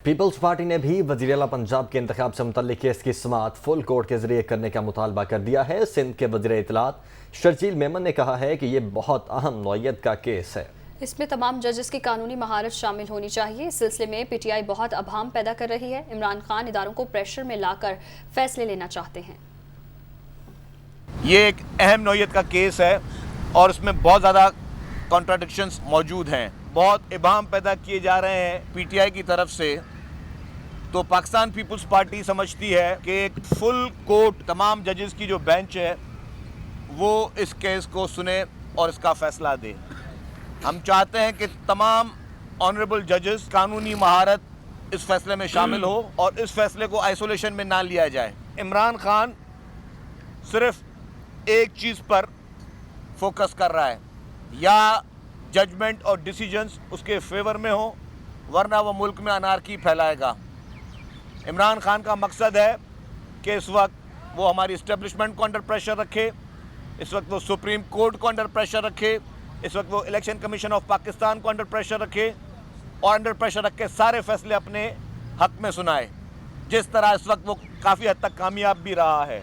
Peoples party ने भी वज़ीर आला पंजाब के इंतखाब से मुतल्लिक केस की समाअत फुल कोर्ट के जरिए करने का मुतालबा कर दिया है। सिंध के वज़ीर इत्तलात शर्जील मेमन ने कहा है कि ये बहुत अहम नौयत का केस है। इसमें तमाम जजेस की कानूनी महारत शामिल होनी चाहिए। इस सिलसिले में पीटीआई बहुत अभाम पैदा कर रही है। इमरान खान इदारों को प्रेशर में लाकर फैसले लेना चाहते हैं। ये एक अहम नौयत का केस है और इसमें बहुत ज़्यादा कॉन्ट्राडिक्शंस मौजूद हैं। बहुत इबाम पैदा किए जा रहे हैं पीटीआई की तरफ से। तो पाकिस्तान पीपल्स पार्टी समझती है कि एक फुल कोर्ट तमाम जजेस की जो बेंच है वो इस केस को सुने और इसका फैसला दे। हम चाहते हैं कि तमाम ऑनरेबल जजेस कानूनी महारत इस फैसले में शामिल हो और इस फैसले को आइसोलेशन में ना लिया जाए। इमरान खान सिर्फ एक चीज़ पर फोकस कर रहा है, या जजमेंट और डिसीजंस उसके फेवर में हो, वरना वो मुल्क में अनारकी फैलाएगा। इमरान खान का मकसद है कि इस वक्त वो हमारी इस्टेब्लिशमेंट को अंडर प्रेशर रखे, इस वक्त वो सुप्रीम कोर्ट को अंडर प्रेशर रखे, इस वक्त वो इलेक्शन कमीशन ऑफ पाकिस्तान को अंडर प्रेशर रखे और अंडर प्रेशर रख के सारे फैसले अपने हक में सुनाए, जिस तरह इस वक्त वो काफ़ी हद तक कामयाब भी रहा है।